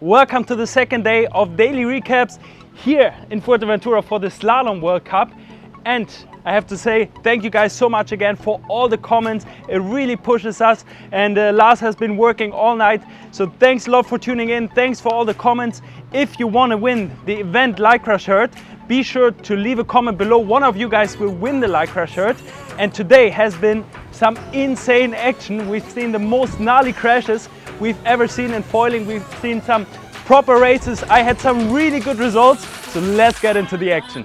Welcome to the second day of daily recaps here in Fuerteventura for the Slalom World Cup. And I have to say thank you guys so much again for all the comments. It really pushes us, and Lars has been working all night. So thanks a lot for tuning in. Thanks for all the comments. If you want to win the event Lycra shirt, be sure to leave a comment below. One of you guys will win the Lycra shirt. And today has been some insane action. We've seen the most gnarly crashes we've ever seen in foiling. We've seen some proper races. I had some really good results. So let's get into the action.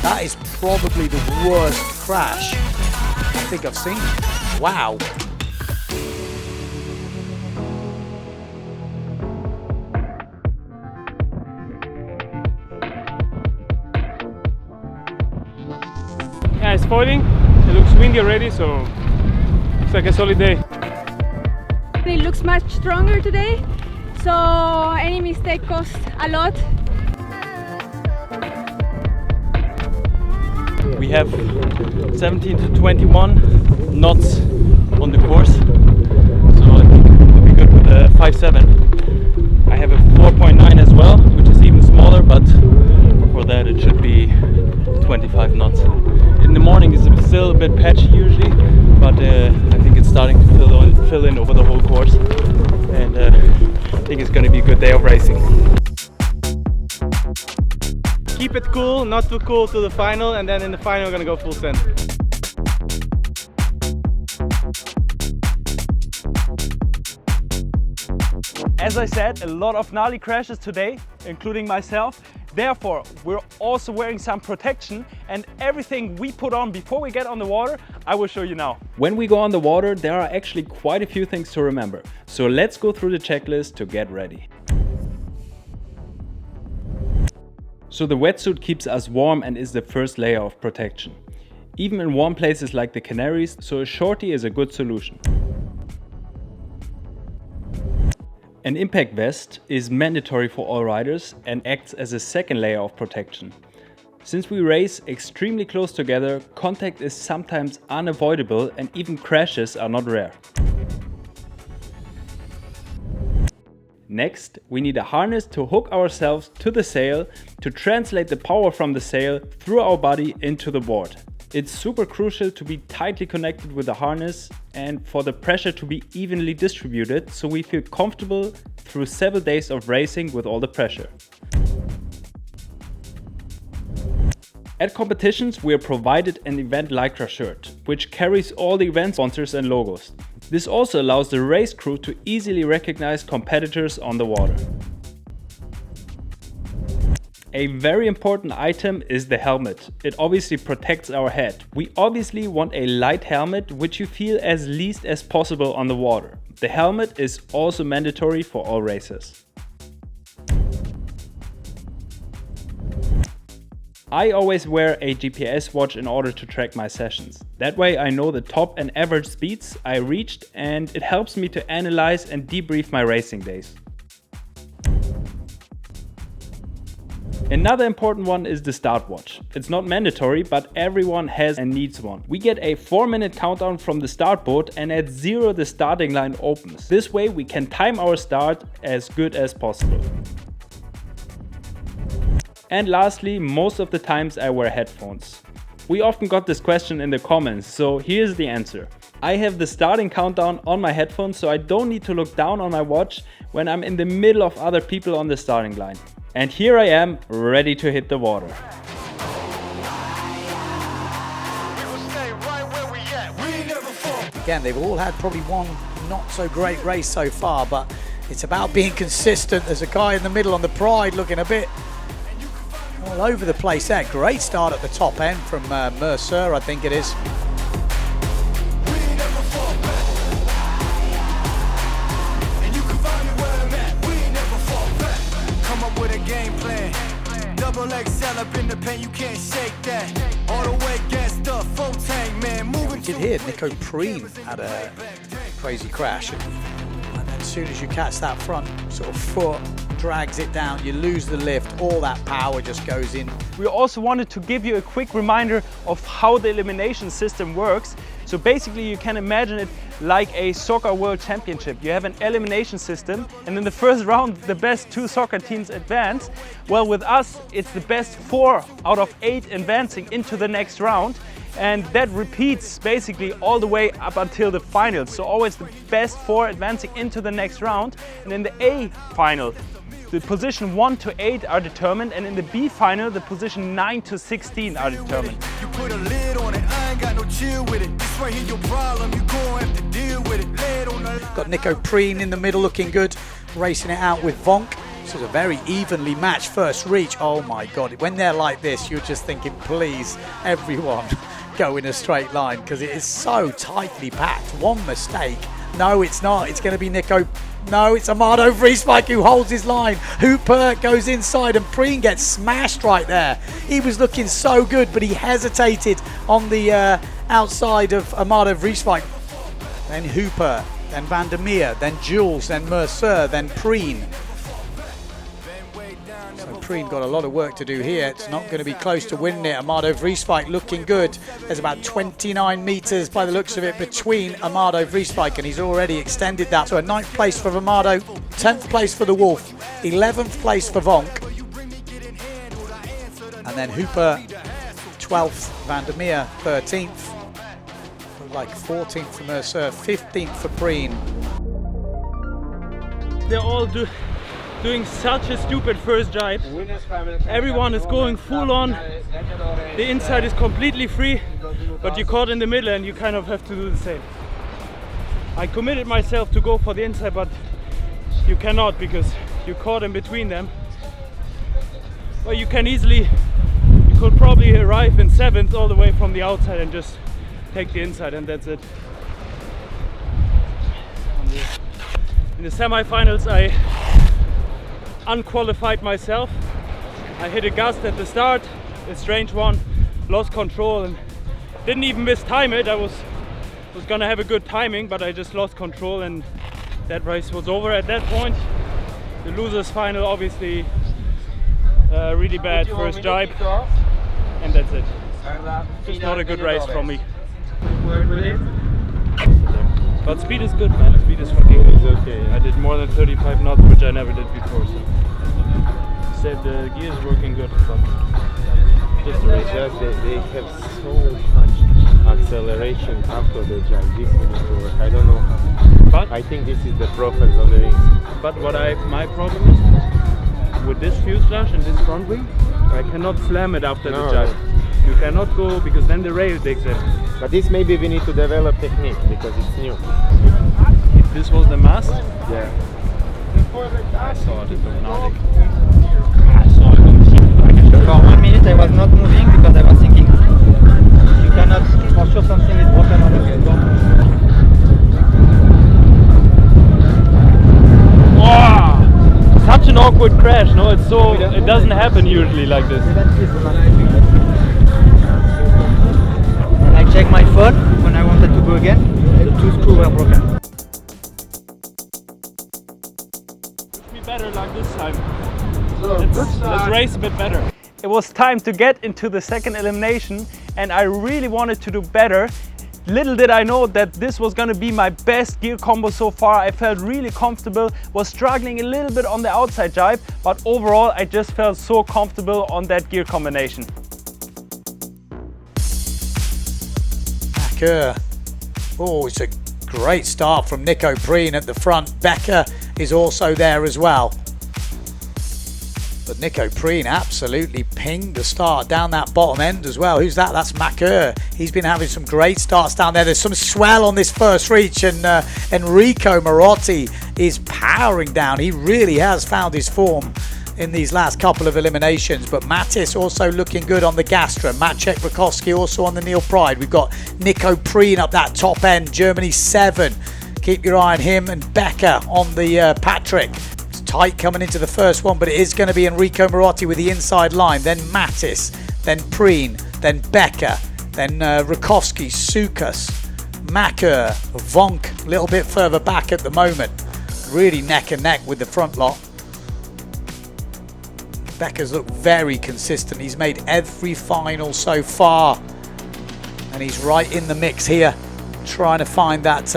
That is probably the worst crash I think I've seen. Wow. Yeah, it's foiling. It looks windy already, so it's like a solid day. It looks much stronger today, so any mistake costs a lot. We have 17 to 21 knots on the course, so I think we'll be good with a 5.7. I have a 4.9 as well, which is even smaller, but for that it should be 25 knots. In the morning it's still a bit patchy usually, but I think it's starting to fill in over the whole course, and I think it's going to be a good day of racing. Keep it cool, not too cool to the final, and then in the final we're gonna go full send. As I said, a lot of gnarly crashes today, including myself. Therefore, we're also wearing some protection, and everything we put on before we get on the water, I will show you now. When we go on the water, there are actually quite a few things to remember. So let's go through the checklist to get ready. So the wetsuit keeps us warm and is the first layer of protection. Even in warm places like the Canaries, so a shorty is a good solution. An impact vest is mandatory for all riders and acts as a second layer of protection. Since we race extremely close together, contact is sometimes unavoidable and even crashes are not rare. Next, we need a harness to hook ourselves to the sail to translate the power from the sail through our body into the board. It's super crucial to be tightly connected with the harness and for the pressure to be evenly distributed, so we feel comfortable through several days of racing with all the pressure. At competitions, we are provided an event Lycra shirt, which carries all the event sponsors and logos. This also allows the race crew to easily recognize competitors on the water. A very important item is the helmet. It obviously protects our head. We obviously want a light helmet which you feel as least as possible on the water. The helmet is also mandatory for all racers. I always wear a GPS watch in order to track my sessions. That way I know the top and average speeds I reached, and it helps me to analyze and debrief my racing days. Another important one is the start watch. It's not mandatory, but everyone has and needs one. We get a 4-minute countdown from the start board, and at 0 the starting line opens. This way we can time our start as good as possible. And lastly, most of the times I wear headphones. We often got this question in the comments, so here's the answer. I have the starting countdown on my headphones, so I don't need to look down on my watch when I'm in the middle of other people on the starting line. And here I am, ready to hit the water. Again, they've all had probably one not so great race so far, but it's about being consistent. There's a guy in the middle on the Pride looking a bit all over the place there. Great start at the top end from Mercer, I think it is. Come up with a game plan. Double XL up in the pen, you can't shake that. All the way against the full tank, man. Moving. We did hear Nico Preem had a crazy crash. And then as soon as you catch that front sort of foot, drags it down, you lose the lift, all that power just goes in. We also wanted to give you a quick reminder of how the elimination system works. So basically you can imagine it like a soccer world championship. You have an elimination system, and in the first round the best 2 soccer teams advance. Well, with us it's the best 4 out of 8 advancing into the next round, and that repeats basically all the way up until the finals. So always the best 4 advancing into the next round, and in the A final the position 1 to 8 are determined, and in the B final the position 9 to 16 are determined. You put a lid on it, I ain't got no chill with it. This right here your problem, you gon' have to deal with it. Lid on the Got Nico Preen in the middle looking good, racing it out with Vonk. This is a very evenly matched first reach. Oh my God, when they're like this, you're just thinking, please, everyone, go in a straight line, because it is so tightly packed. One mistake. No, it's not. It's going to be Nico. No, it's Amado Vrieswijk who holds his line. Hooper goes inside and Preen gets smashed right there. He was looking so good, but he hesitated on the outside of Amado Vrieswijk. Then Hooper, then Van der Meer, then Jules, then Mercer, then Preen. So Preen got a lot of work to do here. It's not going to be close to winning it. Amado Vrieswijk looking good. There's about 29 meters by the looks of it between Amado Vrieswijk, and he's already extended that. So a 9th place for Amado, 10th place for the Wolf, 11th place for Vonk, and then Hooper 12th, Van der Meer 13th, like 14th for Mercer, 15th for Preen. They're all doing such a stupid first jibe. Everyone is going full on. The inside is completely free, but you're caught in the middle and you kind of have to do the same. I committed myself to go for the inside, but you cannot because you're caught in between them. Well, you could probably arrive in 7th all the way from the outside and just take the inside, and that's it. In the semi-finals I unqualified myself. I hit a gust at the start, a strange one, lost control and didn't even mistime it. I was gonna have a good timing, but I just lost control and that race was over at that point. The losers final, obviously really bad first jibe, and that's it. Just not a good race from me. But speed is good, man. Speed is fucking good. It's okay. I did more than 35 knots, which I never did before. So said the gear is working good, but just the race. Just they have so much acceleration after the jump. This needs to work. I don't know how. But I think this is the profiles of the rings. But my problem is with this fuselage and this front wing, I cannot slam it after the jibe. You cannot go because then the rail takes it. But this maybe we need to develop technique because it's new. If this was the mast, Yeah. I saw it in the Nordic. For 1 minute I was not moving because I was thinking you cannot, for sure something is broken on the gate. Wow! Such an awkward crash, no? It doesn't happen usually like this. And I checked my phone when I wanted to go again, the 2 screws were broken. Be better like this time. Let's race a bit better. It was time to get into the second elimination and I really wanted to do better. Little did I know that this was going to be my best gear combo so far. I felt really comfortable, was struggling a little bit on the outside jibe, but overall I just felt so comfortable on that gear combination. Oh, it's a great start from Nico Preen at the front. Becker is also there as well. But Nico Preen absolutely pinged the start down that bottom end as well. Who's that? That's Macker. He's been having some great starts down there. There's some swell on this first reach, and Enrico Marotti is powering down. He really has found his form in these last couple of eliminations. But Mattis also looking good on the Gastra. Maciek Rakowski also on the Neil Pride. We've got Nico Preen up that top end, Germany 7. Keep your eye on him, and Becker on the Patrick. It's tight coming into the first one, but it is going to be Enrico Marotti with the inside line, then Mattis, then Preen, then Becker, then Rakowski, Sukas, Macker, Vonk a little bit further back at the moment. Really neck and neck with the front lot. Becker's looked very consistent. He's made every final so far, and he's right in the mix here trying to find that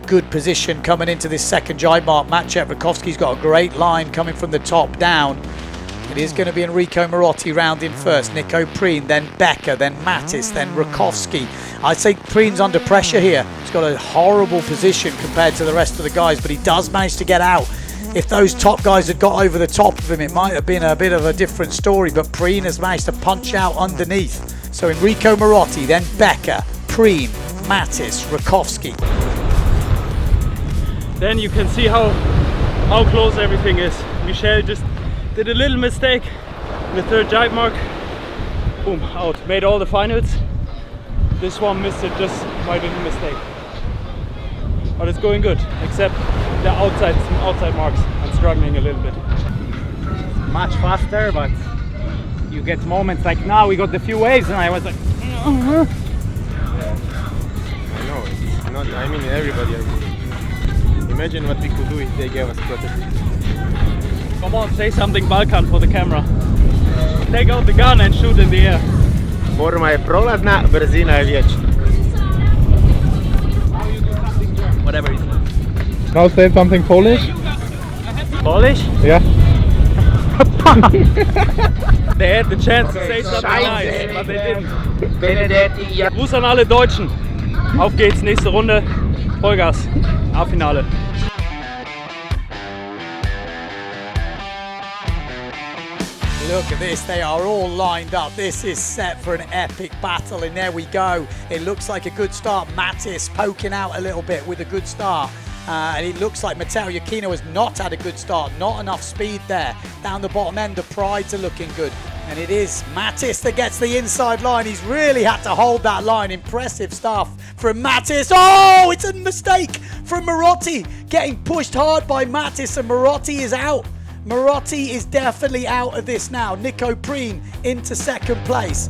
good position coming into this second jibe mark. Maciej Rakowski's got a great line coming from the top down. It is going to be Enrico Marotti rounding first, Nico Preen, then Becker, then Mattis, then Rakowski. I'd say Preen's under pressure here. He's got a horrible position compared to the rest of the guys, but he does manage to get out. If those top guys had got over the top of him, it might have been a bit of a different story, but Preen has managed to punch out underneath. So Enrico Marotti, then Becker, Preen, Mattis, Rakowski. Then you can see how close everything is. Michel just did a little mistake in the third jibe mark. Boom, out. Made all the finals. This one missed it just by a little mistake. But it's going good, except the some outside marks. I'm struggling a little bit. Much faster, but you get moments like now. We got the few waves, and I was like, I know, it's not, I mean, everybody. Imagine what we could do if they gave us protection. Come on, say something Balkan for the camera. Take out the gun and shoot in the air. Forma je prolazna, brzina je vječna. Whatever he says. Now say something Polish. Polish? Yeah. They had the chance to say something nice, but they didn't. Gruß an alle Deutschen. Auf geht's, nächste Runde. Vollgas. A-Finale. Look at this, they are all lined up. This is set for an epic battle, and there we go. It looks like a good start. Mattis poking out a little bit with a good start. And it looks like Matteo Iachino has not had a good start. Not enough speed there. Down the bottom end, the prides are looking good. And it is Mattis that gets the inside line. He's really had to hold that line. Impressive stuff from Mattis. Oh, it's a mistake from Marotti. Getting pushed hard by Mattis, and Marotti is out. Marotti is definitely out of this now. Nico Preen into second place.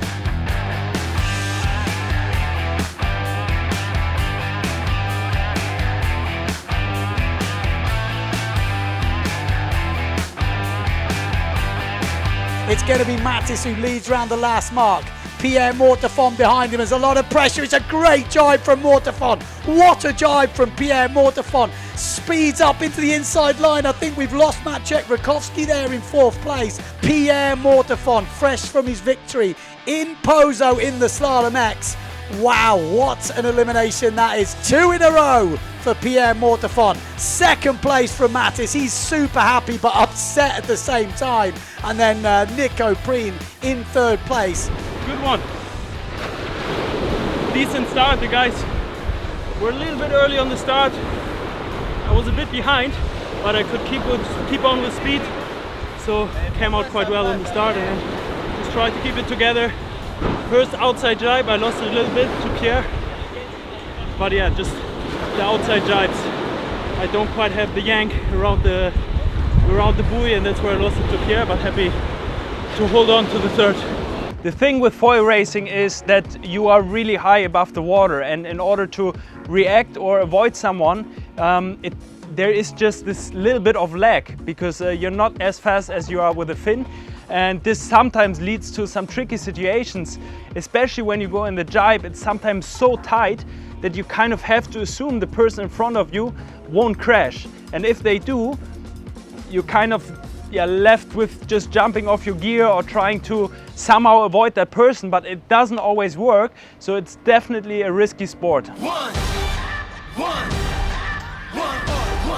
It's going to be Mattis who leads round the last mark. Pierre Mortefon behind him. There's a lot of pressure. It's a great jibe from Mortefon. What a jibe from Pierre Mortefon. Speeds up into the inside line. I think we've lost Maciej Rakowski there in fourth place. Pierre Mortefon, fresh from his victory in Pozo in the Slalom X. Wow, what an elimination that is. 2 in a row for Pierre Mortefon. Second place from Mattis. He's super happy but upset at the same time. And then Nico Preen in third place. Good one. Decent start. The guys were a little bit early on the start. I was a bit behind, but I could keep on with speed. So came out quite well on the start and then just tried to keep it together. First outside jibe, I lost it a little bit to Pierre. But yeah, just the outside jibes. I don't quite have the yank around the buoy, and that's where I lost it to Pierre, but happy to hold on to the third. The thing with foil racing is that you are really high above the water, and in order to react or avoid someone, there is just this little bit of lag, because you're not as fast as you are with a fin, and this sometimes leads to some tricky situations, especially when you go in the jibe. It's sometimes so tight that you kind of have to assume the person in front of you won't crash, and if they do, you kind of left with just jumping off your gear or trying to somehow avoid that person, but it doesn't always work, so it's definitely a risky sport. One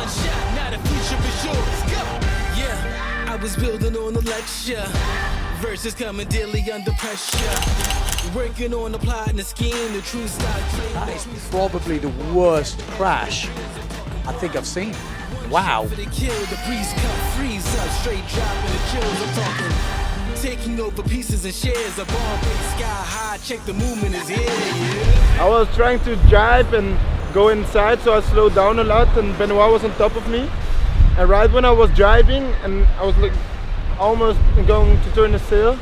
shot, now the future is yours. Go! Yeah, I was building on a lecture. Verses coming daily under pressure. Working on the plot and the scheme, the true stock. That is probably the worst crash I think I've seen. Wow. The kill, the breeze cut, freeze up, straight dropping the chills. I'm talking, taking over pieces and shares. A bomb break sky high, check the movement is here. Yeah. I was trying to jibe and go inside, so I slowed down a lot, and Benoit was on top of me. And right when I was jibing and I was like almost going to turn the sail,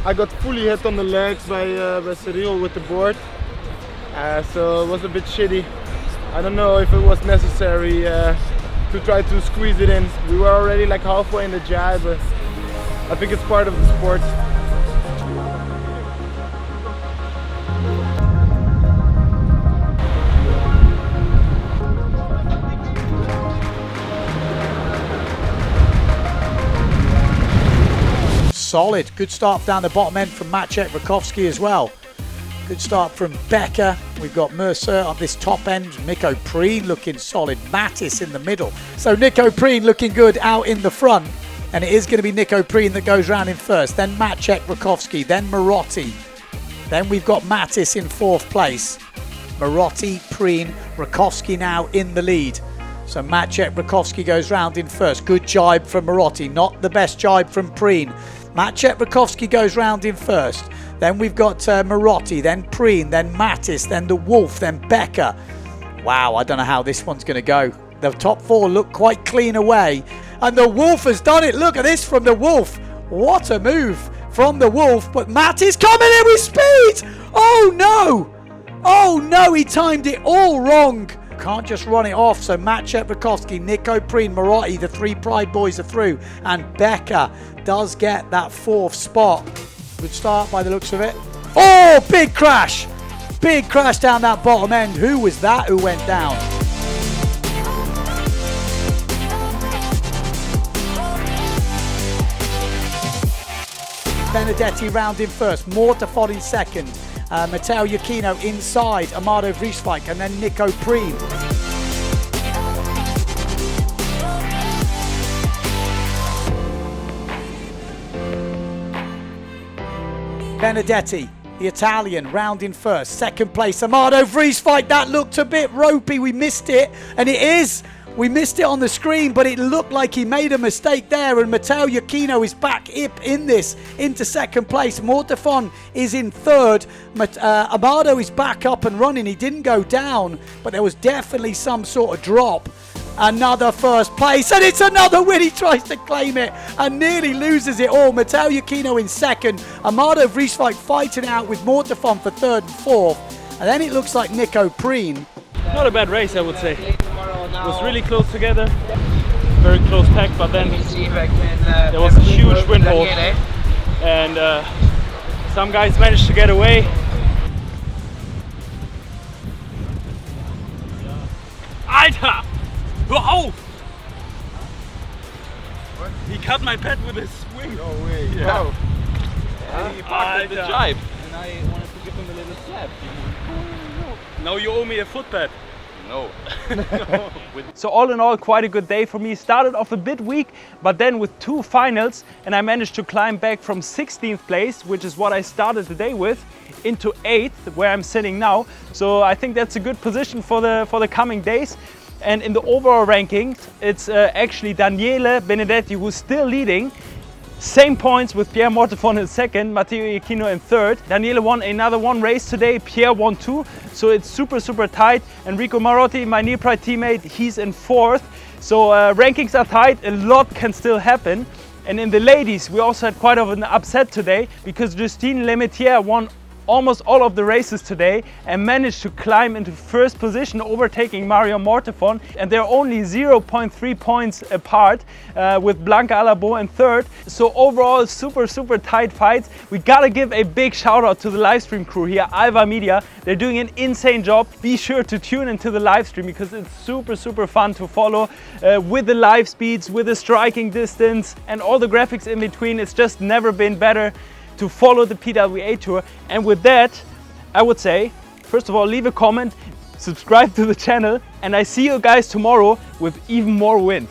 I got fully hit on the legs by Cyril with the board. So it was a bit shitty. I don't know if it was necessary to try to squeeze it in. We were already like halfway in the jibe, but I think it's part of the sport. solid. Good start down the bottom end from Maciek Rakowski as well. Good start from Becker. We've got Mercer on this top end. Nico Preen looking solid. Mattis in the middle. So Nico Preen looking good out in the front. And it is going to be Nico Preen that goes round in first. Then Maciek Rakowski. Then Marotti. Then we've got Mattis in fourth place. Marotti, Preen, Rakowski now in the lead. So Maciek Rakowski goes round in first. Good jibe from Marotti. Not the best jibe from Preen. Maciek Rakowski goes round in first. Then we've got Marotti, then Preen, then Mattis, then the Wolf, then Becker. Wow, I don't know how this one's going to go. The top four look quite clean away. And the Wolf has done it. Look at this from the Wolf. What a move from the Wolf. But Mattis coming in with speed. Oh, no. Oh, no, he timed it all wrong. Can't just run it off. So Maciek Rakowski, Nico Preen, Marotti, the three Pride boys are through. And Becker does get that fourth spot. Good start by the looks of it. Oh, big crash. Big crash down that bottom end. Who was that who went down? Benedetti round in first. Mortafod in second. Matteo Iachino inside. Amado Vrieswijk and then Nico Preen. Benedetti, the Italian, round in first. Second place, Amado Vrieswijk. That looked a bit ropey. We missed it. And it is. We missed it on the screen, but it looked like he made a mistake there. And Matteo Iachino is back in this into second place. Mortafon is in third. Amado is back up and running. He didn't go down, but there was definitely some sort of drop. Another first place, and it's another win. He tries to claim it and nearly loses it all. Matteo Iachino in second. Amado Vrieswijk fighting out with Mortafon for third and fourth. And then it looks like Nico Preen. Not a bad race, I would say. It was really close together. Very close pack, but then there was a huge wind hole. And some guys managed to get away. Alter! Hör auf! He cut my pad with his swing. No way. Yeah. Wow. He parked at the jibe. And I wanted to give him a little slap. Now you owe me a foot pad. No. So all in all, quite a good day for me. Started off a bit weak, but then with two finals, and I managed to climb back from 16th place, which is what I started the day with, into 8th, where I'm sitting now. So I think that's a good position for the coming days. And in the overall rankings, it's actually Daniele Benedetti who's still leading. Same points with Pierre Mortafon in second, Matteo Iachino in third. Daniele won another one race today, Pierre won two. So it's super, super tight. Enrico Marotti, my Near Pride teammate, he's in fourth. So rankings are tight, a lot can still happen. And in the ladies, we also had quite of an upset today because Justine Lemaitre won almost all of the races today and managed to climb into first position, overtaking Mario Mortafon, and they're only 0.3 points apart with Blanca Alabo in third. So overall, super, super tight fights. We gotta give a big shout out to the live stream crew here, Alva Media. They're doing an insane job. Be sure to tune into the live stream because it's super, super fun to follow with the live speeds, with the striking distance and all the graphics in between. It's just never been better to follow the PWA Tour. And with that, I would say, first of all, leave a comment, subscribe to the channel, and I see you guys tomorrow with even more wind.